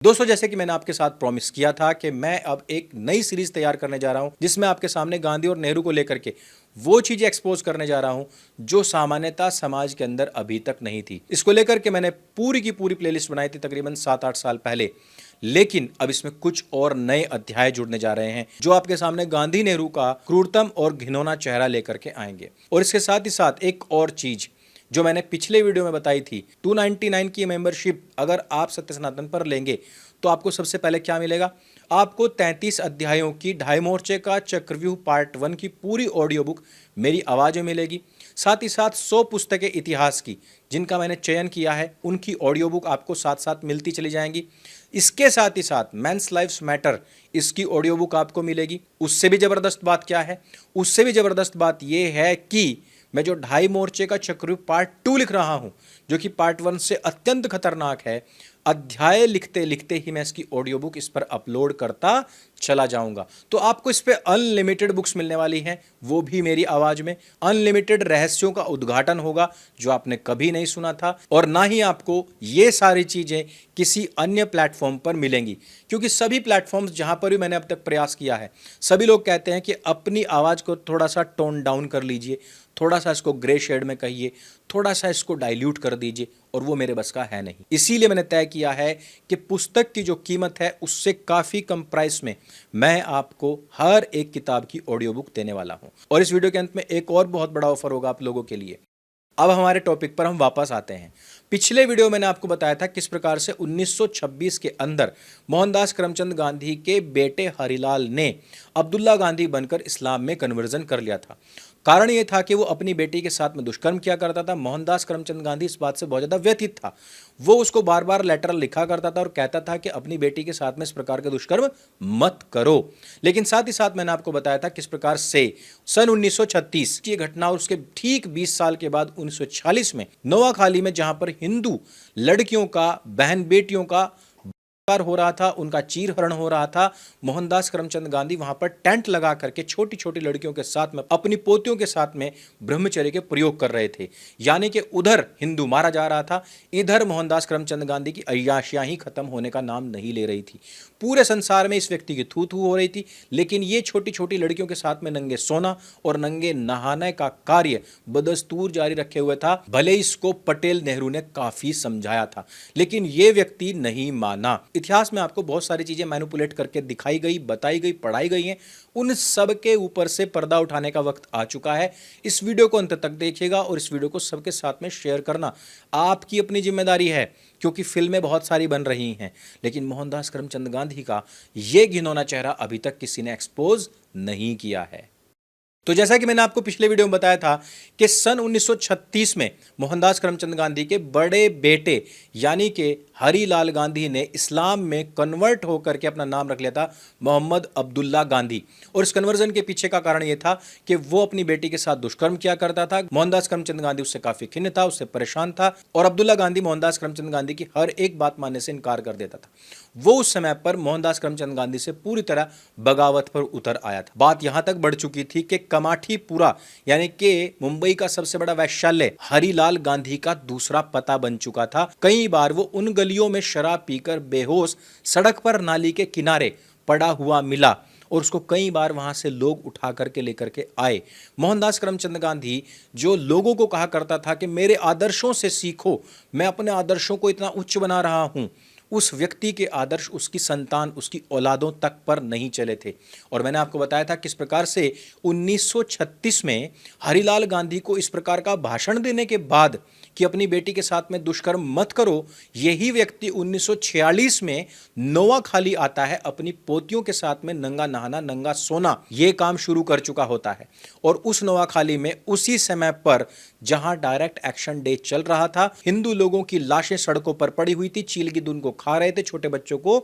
दोस्तों, जैसे कि मैंने आपके साथ प्रॉमिस किया था कि मैं अब एक नई सीरीज तैयार करने जा रहा हूं जिसमें आपके सामने गांधी और नेहरू को लेकर के वो चीजें एक्सपोज करने जा रहा हूं जो सामान्यतः समाज के अंदर अभी तक नहीं थी। इसको लेकर के मैंने पूरी की पूरी प्लेलिस्ट बनाई थी तकरीबन 7-8 साल पहले, लेकिन अब इसमें कुछ और नए अध्याय जुड़ने जा रहे हैं जो आपके सामने गांधी नेहरू का क्रूरतम और घिनौना चेहरा लेकर के आएंगे। और इसके साथ ही साथ एक और चीज जो मैंने पिछले वीडियो में बताई थी, 299 की मेंबरशिप अगर आप सत्य सनातन पर लेंगे तो आपको सबसे पहले क्या मिलेगा? आपको 33 अध्यायों की ढाई मोर्चे का चक्रव्यूह पार्ट 1 की पूरी ऑडियो बुक मेरी आवाज में मिलेगी। साथ ही साथ 100 पुस्तकें इतिहास की जिनका मैंने चयन किया है उनकी ऑडियो बुक आपको साथ साथ मिलती चली जाएंगी। इसके साथ ही साथ मेंस लाइव्स मैटर इसकी ऑडियो बुक आपको मिलेगी। उससे भी जबरदस्त बात क्या है? उससे भी जबरदस्त बात यह है कि मैं जो ढाई मोर्चे का चक्रव्यूह पार्ट 2 लिख रहा हूं, जो कि पार्ट 1 से अत्यंत खतरनाक है, अध्याय लिखते लिखते ही मैं इसकी ऑडियो बुक इस पर अपलोड करता चला जाऊंगा। तो आपको इस पे अनलिमिटेड बुक्स मिलने वाली हैं, वो भी मेरी आवाज में। अनलिमिटेड रहस्यों का उद्घाटन होगा जो आपने कभी नहीं सुना था, और ना ही आपको ये सारी चीजें किसी अन्य प्लेटफॉर्म पर मिलेंगी, क्योंकि सभी प्लेटफॉर्म्स जहां पर भी मैंने अब तक प्रयास किया है, सभी लोग कहते हैं कि अपनी आवाज को थोड़ा सा टोन डाउन कर लीजिए, थोड़ा सा इसको ग्रे शेड में कहिए, थोड़ा सा इसको डाइल्यूट कर दीजिए, और वो मेरे बस का है नहीं। इसीलिए मैंने तय किया है कि पुस्तक की जो कीमत है उससे काफी कम प्राइस में मैं आपको हर एक किताब की ऑडियो बुक देने वाला हूं। और इस वीडियो के अंत में एक और बहुत बड़ा ऑफर होगा आप लोगों के लिए। अब हमारे टॉपिक पर हम वापस आते हैं। पिछले वीडियो में मैंने आपको बताया था किस प्रकार से 1926 के अंदर मोहनदास करमचंद गांधी के बेटे हरिलाल ने अब्दुल्ला गांधी बनकर इस्लाम में कन्वर्जन कर लिया था। कारण यह था कि वो अपनी बेटी के साथ में दुष्कर्म किया करता था। मोहनदास करमचंद गांधी इस बात से बहुत ज़्यादा व्यथित था। वो उसको बार बार लेटर लिखा करता था और कहता था कि अपनी बेटी के साथ में इस प्रकार का दुष्कर्म मत करो। लेकिन साथ ही साथ मैंने आपको बताया था किस प्रकार से सन 1936 की घटना और उसके ठीक 20 साल के बाद 1946 में नोआखाली में, जहां पर हिंदू लड़कियों का, बहन बेटियों का हो रहा था, उनका चीरहरण हो रहा था, मोहनदास करमचंद गांधी वहां पर टेंट लगा करके छोटी छोटी लड़कियों के साथ में, अपनी पोतियों के साथ में ब्रह्मचर्य के प्रयोग कर रहे थे। यानी कि उधर हिंदू मारा जा रहा था, इधर मोहनदास करमचंद गांधी की अय्याशियां ही खत्म होने का नाम नहीं ले रही थी। पूरे संसार में इस व्यक्ति की थू थू हो रही थी, लेकिन ये छोटी छोटी लड़कियों के साथ में नंगे सोना और नंगे नहाने का कार्य बदस्तूर जारी रखे हुए था। भले इसको पटेल नेहरू ने काफी समझाया था, लेकिन ये व्यक्ति नहीं माना। इतिहास में आपको बहुत सारी चीजें मैनिपुलेट करके दिखाई गई, बताई गई, पढ़ाई गई हैं। उन सब के ऊपर से पर्दा उठाने का वक्त आ चुका है। इस वीडियो को अंत तक देखिएगा और इस वीडियो को सबके साथ में शेयर करना आपकी अपनी जिम्मेदारी है, क्योंकि फिल्में बहुत सारी बन रही हैं, लेकिन मोहनदास करमचंद गांधी का यह घिनौना चेहरा अभी तक किसी ने एक्सपोज नहीं किया है। तो जैसा कि मैंने आपको पिछले वीडियो में बताया था कि सन 1936 में मोहनदास करमचंद गांधी के बड़े बेटे यानी कि हरिलाल गांधी ने इस्लाम में कन्वर्ट होकर के अपना नाम रख लिया था मोहम्मद अब्दुल्ला गांधी। और इस कन्वर्जन के पीछे का कारण यह था कि वो अपनी बेटी के साथ दुष्कर्म किया करता था। मोहनदास करमचंद गांधी उससे काफी खिन्न था, उससे परेशान था, और अब्दुल्ला गांधी मोहनदास करमचंद गांधी की हर एक बात मानने से इनकार कर देता था। वो उस समय पर मोहनदास करमचंद गांधी से पूरी तरह बगावत पर उतर आया था। बात यहां तक बढ़ चुकी थी कि कमाठीपुरा यानी कि मुंबई का सबसे बड़ा वैश्यालय हरिलाल गांधी का दूसरा पता बन चुका था। कई बार वो उन गलियों में शराब पीकर बेहोश सड़क पर नाली के किनारे पड़ा हुआ मिला और उसको कई बार वहां से लोग उठा करके लेकर के आए। मोहनदास करमचंद गांधी जो लोगों को कहा करता था कि मेरे आदर्शों से सीखो, मैं अपने आदर्शों को इतना उच्च बना रहा हूं, उस व्यक्ति के आदर्श उसकी संतान, उसकी औलादों तक पर नहीं चले थे। और मैंने आपको बताया था किस प्रकार से 1936 में हरिलाल गांधी को इस प्रकार का भाषण देने के बाद कि अपनी बेटी के साथ में दुष्कर्म मत करो, यही व्यक्ति 1946 में नोआखाली आता है, अपनी पोतियों के साथ में नंगा नहाना, नंगा सोना, यह काम शुरू कर चुका होता है। और उस नोआखाली में उसी समय पर जहां डायरेक्ट एक्शन डे चल रहा था, हिंदू लोगों की लाशें सड़कों पर पड़ी हुई थी, चील की दून को खा रहे थे, छोटे बच्चों को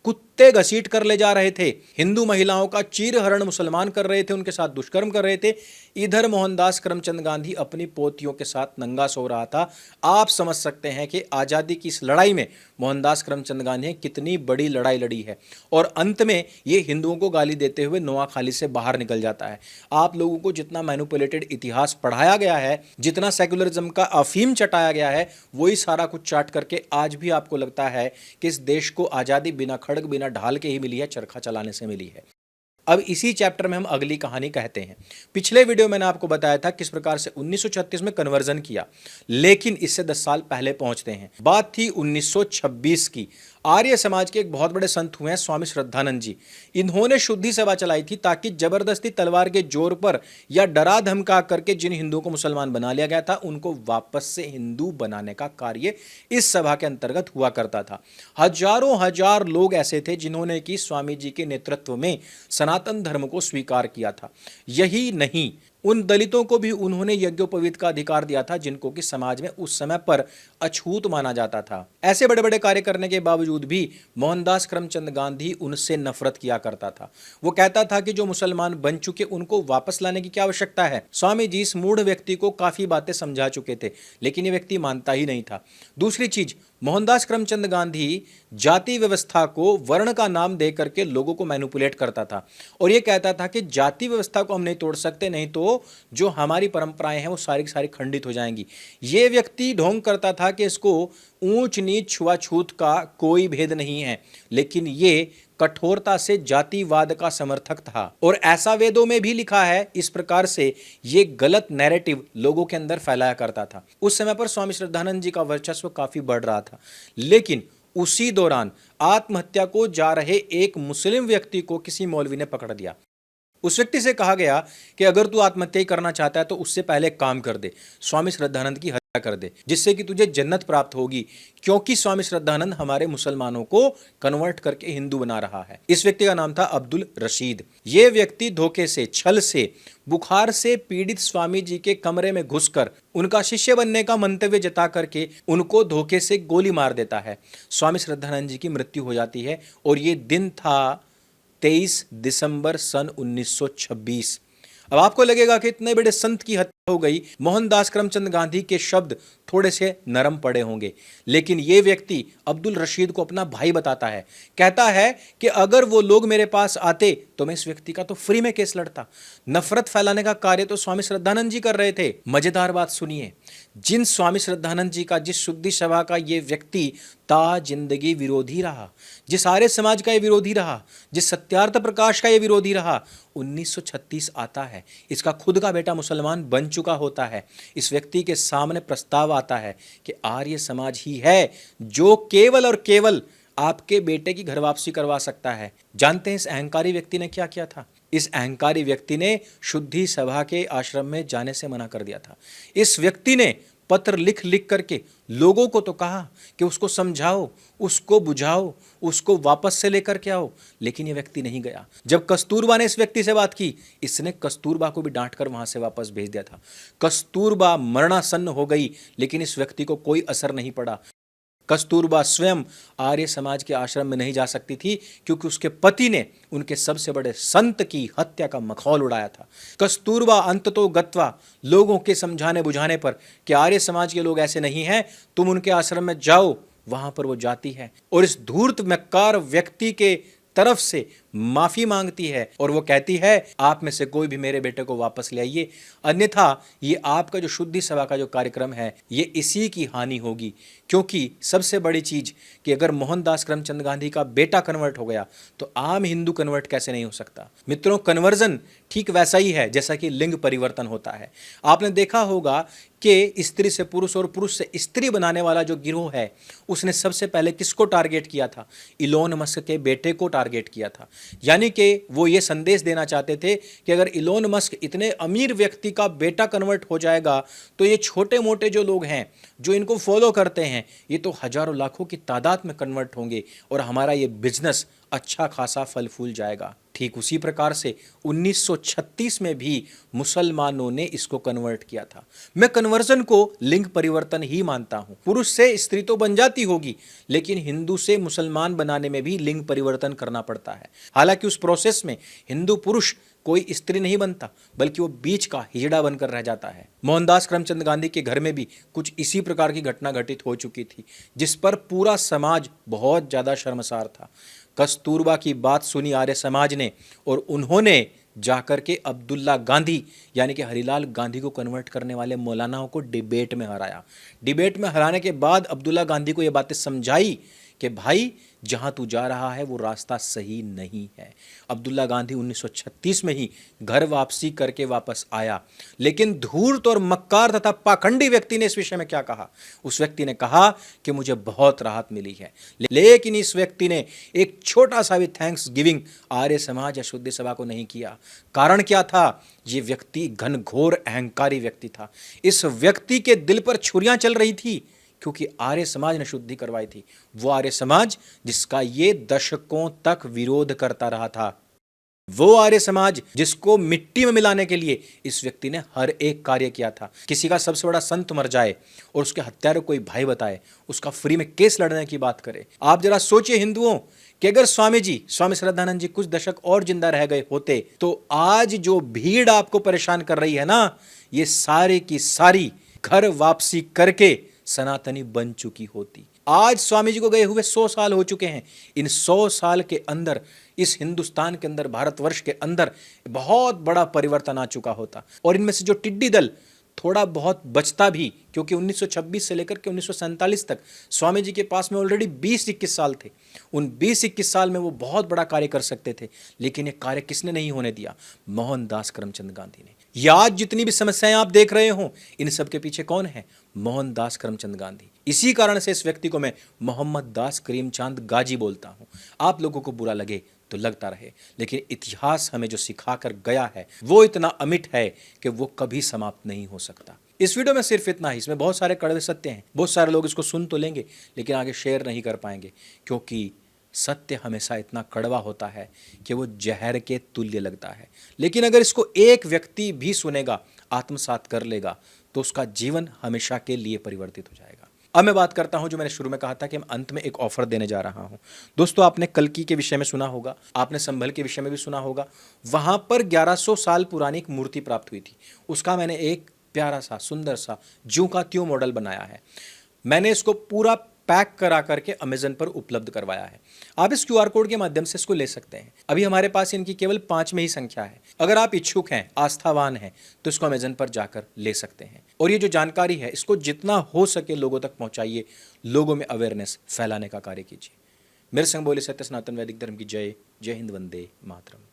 कुत्ते घसीट कर ले जा रहे थे, हिंदू महिलाओं का चीरहरण मुसलमान कर रहे थे, उनके साथ दुष्कर्म कर रहे थे, इधर मोहनदास करमचंद गांधी अपनी पोतियों के साथ नंगा सो रहा था। आप समझ सकते हैं कि आज़ादी की इस लड़ाई में मोहनदास करमचंद गांधी ने कितनी बड़ी लड़ाई लड़ी है, और अंत में ये हिंदुओं को गाली देते हुए नोआखाली से बाहर निकल जाता है। आप लोगों को जितना मैनिपुलेटेड इतिहास पढ़ाया गया है, जितना सेकुलरिज्म का अफीम चटाया गया है, वही सारा कुछ चाट करके आज भी आपको लगता है कि इस देश को आज़ादी बिना खड़ग बिना ढाल के ही मिली है, चरखा चलाने से मिली है। अब इसी चैप्टर में हम अगली कहानी कहते हैं। पिछले वीडियो मैंने आपको बताया था किस प्रकार से 1936 में कन्वर्जन किया, लेकिन इससे 10 साल पहले पहुंचते हैं। बात थी 1926 की। आर्य समाज के एक बहुत बड़े संत हुए हैं स्वामी श्रद्धानंद जी। इन्होंने शुद्धि सभा चलाई थी ताकि जबरदस्ती तलवार के जोर पर या डरा धमका करके जिन हिंदुओं को मुसलमान बना लिया गया था, उनको वापस से हिंदू बनाने का कार्य इस सभा के अंतर्गत हुआ करता था। हजारों हजार लोग ऐसे थे जिन्होंने कि स्वामी जी के नेतृत्व में सनातन धर्म को स्वीकार किया था। यही नहीं, उन दलितों को भी उन्होंने यज्ञोपवीत का अधिकार दिया था, जिनको कि समाज में उस समय पर अछूत माना जाता था। ऐसे बड़े बड़े कार्य करने के बावजूद भी मोहनदास करमचंद गांधी उनसे नफरत किया करता था। वो कहता था कि जो मुसलमान बन चुके उनको वापस लाने की क्या आवश्यकता है। स्वामी जी इस मूढ़ व्यक्ति को काफी बातें समझा चुके थे, लेकिन ये व्यक्ति मानता ही नहीं था। दूसरी चीज, मोहनदास करमचंद गांधी जाति व्यवस्था को वर्ण का नाम दे करके लोगों को मैनिपुलेट करता था, और ये कहता था कि जाति व्यवस्था को हम नहीं तोड़ सकते, नहीं तो जो हमारी परंपराएं हैं वो सारी की सारी खंडित हो जाएंगी। ये व्यक्ति ढोंग करता था कि इसको ऊंच नीच छुआछूत का कोई भेद नहीं है, लेकिन ये कठोरता से जातिवाद का समर्थक था, और ऐसा वेदों में भी लिखा है। इस प्रकार से ये गलत नैरेटिव लोगों के अंदर फैलाया करता था। उस समय पर स्वामी श्रद्धानंद जी का वर्चस्व काफी बढ़ रहा था, लेकिन उसी दौरान आत्महत्या को जा रहे एक मुस्लिम व्यक्ति को किसी मौलवी ने पकड़ दिया। उस व्यक्ति से कहा गया कि अगर तू आत्महत्या करना चाहता है तो उससे पहले काम कर दे, स्वामी श्रद्धानंद की हत्या कर दे, जिससे कि तुझे जन्नत प्राप्त होगी, क्योंकि स्वामी श्रद्धानंद हमारे मुसलमानों को कन्वर्ट करके हिंदू बना रहा है। इस व्यक्ति का नाम था अब्दुल रशीद। ये व्यक्ति धोखे से, छल से, बुखार से पीड़ित स्वामी जी के कमरे में घुसकर उनका शिष्य बनने का मंतव्य जता करके उनको धोखे से गोली मार देता है। स्वामी श्रद्धानंद जी की मृत्यु हो जाती है, और ये दिन था 23 दिसंबर सन 1926। अब आपको लगेगा कि इतने बड़े संत की हत्या हो गई, मोहनदास करमचंद गांधी के शब्द थोड़े से नरम पड़े होंगे, लेकिन ये व्यक्ति अब्दुल रशीद को अपना भाई बताता है। कहता है कि अगर वो लोग मेरे पास आते तो मैं इस व्यक्ति का तो फ्री में केस लड़ता। नफरत फैलाने का कार्य तो स्वामी श्रद्धानंद जी कर रहे थे। मजेदार बात सुनिए, जिन स्वामी श्रद्धानंद जी का, जिस शुद्धि सभा का ये व्यक्ति ता जिंदगी विरोधी रहा, जिस आर्य समाज का ये विरोधी रहा, जिस सत्यार्थ प्रकाश का ये विरोधी रहा, 1936 आता है, इसका खुद का बेटा मुसलमान बन चुका होता है। इस व्यक्ति के सामने प्रस्ताव आता है कि आर्य समाज ही है जो केवल और केवल आपके बेटे की घर वापसी करवा सकता है। जानते हैं इस अहंकारी व्यक्ति ने क्या किया था? इस अहंकारी व्यक्ति ने शुद्धि सभा के आश्रम में जाने से मना कर दिया था। इस व्यक्ति ने पत्र लिख लिख करके लोगों को तो कहा कि उसको समझाओ, उसको बुझाओ, उसको वापस से लेकर के आओ, लेकिन ये व्यक्ति नहीं गया। जब कस्तूरबा ने इस व्यक्ति से बात की, इसने कस्तूरबा को भी डांट कर वहां से वापस भेज दिया था। कस्तूरबा मरणासन्न हो गई, लेकिन इस व्यक्ति को कोई असर नहीं पड़ा। कस्तूरबा स्वयं आर्य समाज के आश्रम में नहीं जा सकती थी, क्योंकि उसके पति ने उनके सबसे बड़े संत की हत्या का मखौल उड़ाया था। कस्तूरबा अंततो गत्वा लोगों के समझाने बुझाने पर कि आर्य समाज के लोग ऐसे नहीं हैं, तुम उनके आश्रम में जाओ, वहां पर वो जाती है और इस धूर्त मक्कार व्यक्ति के तरफ से माफी मांगती है, और वो कहती है आप में से कोई भी मेरे बेटे को वापस ले आइए, अन्यथा ये आपका जो शुद्धि सभा का जो कार्यक्रम है ये इसी की हानि होगी। क्योंकि सबसे बड़ी चीज कि अगर मोहनदास करमचंद गांधी का बेटा कन्वर्ट हो गया तो आम हिंदू कन्वर्ट कैसे नहीं हो सकता। मित्रों, कन्वर्जन ठीक वैसा ही है जैसा कि लिंग परिवर्तन होता है। आपने देखा होगा कि स्त्री से पुरुष और पुरुष से स्त्री बनाने वाला जो गिरोह है, उसने सबसे पहले किसको टारगेट किया था? इलोन मस्क के बेटे को टारगेट किया था। यानी कि वो ये संदेश देना चाहते थे कि अगर इलोन मस्क इतने अमीर व्यक्ति का बेटा कन्वर्ट हो जाएगा तो ये छोटे मोटे जो लोग हैं जो इनको फॉलो करते हैं, ये तो हजारों लाखों की तादाद में कन्वर्ट होंगे और हमारा ये बिजनेस अच्छा खासा फल फूल जाएगा। ठीक उसी प्रकार से 1936 में भी मुसलमानों ने इसको कन्वर्ट किया था। मैं कन्वर्जन को लिंग परिवर्तन ही मानता हूं। पुरुष से स्त्री तो बन जाती होगी, लेकिन हिंदू से मुसलमान बनाने में भी लिंग परिवर्तन करना पड़ता है। हालांकि उस प्रोसेस में हिंदू पुरुष कोई स्त्री नहीं बनता, बल्कि वो बीच का हिजड़ा बनकर रह जाता है। मोहनदास करमचंद गांधी के घर में भी कुछ इसी प्रकार की घटना घटित हो चुकी थी, जिस पर पूरा समाज बहुत ज्यादा शर्मसार था। कस्तूरबा की बात सुनी आर्य समाज ने और उन्होंने जाकर के अब्दुल्ला गांधी यानी कि हरिलाल गांधी को कन्वर्ट करने वाले मौलानाओं को डिबेट में हराया। डिबेट में हराने के बाद अब्दुल्ला गांधी को यह बातें समझाई कि भाई जहां तू जा रहा है वो रास्ता सही नहीं है। अब्दुल्ला गांधी 1936 में ही घर वापसी करके वापस आया, लेकिन धूर्त और मक्कार तथा पाखंडी व्यक्ति ने इस विषय में क्या कहा? उस व्यक्ति ने कहा कि मुझे बहुत राहत मिली है, लेकिन इस व्यक्ति ने एक छोटा सा भी थैंक्स गिविंग आर्य समाज या शुद्ध सभा को नहीं किया। कारण क्या था? ये व्यक्ति घनघोर अहंकारी व्यक्ति था। इस व्यक्ति के दिल पर छुरियां चल रही थी, क्योंकि आर्य समाज ने शुद्धि करवाई थी। वो आर्य समाज जिसका ये दशकों तक विरोध करता रहा था, वो आर्य समाज जिसको मिट्टी में मिलाने के लिए इस व्यक्ति ने हर एक कार्य किया था। किसी का सबसे बड़ा संत मर जाए और उसके हत्यारे कोई भाई बताए, उसका फ्री में केस लड़ने की बात करे। आप जरा सोचिए हिंदुओं कि अगर स्वामी श्रद्धानंद जी कुछ दशक और जिंदा रह गए होते तो आज जो भीड़ आपको परेशान कर रही है ना, ये सारे की सारी घर वापसी करके सनातनी बन चुकी होती। आज स्वामी जी को गए हुए 100 साल हो चुके हैं। इन 100 साल के अंदर इस हिंदुस्तान के अंदर, भारतवर्ष के अंदर बहुत बड़ा परिवर्तन आ चुका होता। और इनमें से जो टिड्डी दल थोड़ा बहुत बचता भी, क्योंकि 1926 से लेकर के 1947 तक स्वामी जी के पास में ऑलरेडी 20-21 साल थे। उन 20-21 साल में वो बहुत बड़ा कार्य कर सकते थे, लेकिन ये कार्य किसने नहीं होने दिया? मोहनदास करमचंद गांधी ने। या आज जितनी भी समस्याएं आप देख रहे हो, इन सब के पीछे कौन है? मोहनदास करमचंद गांधी। इसी कारण से इस व्यक्ति को मैं मोहम्मद दास करीमचंद गाजी बोलता हूं। आप लोगों को बुरा लगे तो लगता रहे, लेकिन इतिहास हमें जो सिखा कर गया है वो इतना अमिट है कि वो कभी समाप्त नहीं हो सकता। इस वीडियो में सिर्फ इतना ही। इसमें बहुत सारे कड़वे सत्य हैं। बहुत सारे लोग इसको सुन तो लेंगे, लेकिन आगे शेयर नहीं कर पाएंगे, क्योंकि सत्य हमेशा इतना कड़वा होता है कि वो जहर के तुल्य लगता है। लेकिन अगर इसको एक व्यक्ति भी सुनेगा, आत्मसात कर लेगा, तो उसका जीवन हमेशा के लिए परिवर्तित हो जाएगा। अब मैं बात करता हूं जो मैंने शुरू में कहा था कि मैं अंत में एक ऑफर देने जा रहा हूं। दोस्तों, आपने कल्कि के विषय में सुना होगा, आपने संभल के विषय में भी सुना होगा। वहां पर 1100 साल पुरानी एक मूर्ति प्राप्त हुई थी। उसका मैंने एक प्यारा सा सुंदर सा ज्यों का त्यों मॉडल बनाया है। मैंने इसको पूरा पैक करा करके अमेजन पर उपलब्ध करवाया है। आप इस क्यूआर कोड के माध्यम से इसको ले सकते हैं। अभी हमारे पास इनकी केवल 5 में ही संख्या है। अगर आप इच्छुक हैं, आस्थावान हैं, तो इसको अमेजन पर जाकर ले सकते हैं। और ये जो जानकारी है, इसको जितना हो सके लोगों तक पहुंचाइए, लोगों में अवेयरनेस फैलाने का कार्य कीजिए। मेरे संग बोले सत्य सनातन वैदिक धर्म की जय। जय हिंद, वंदे मातरम।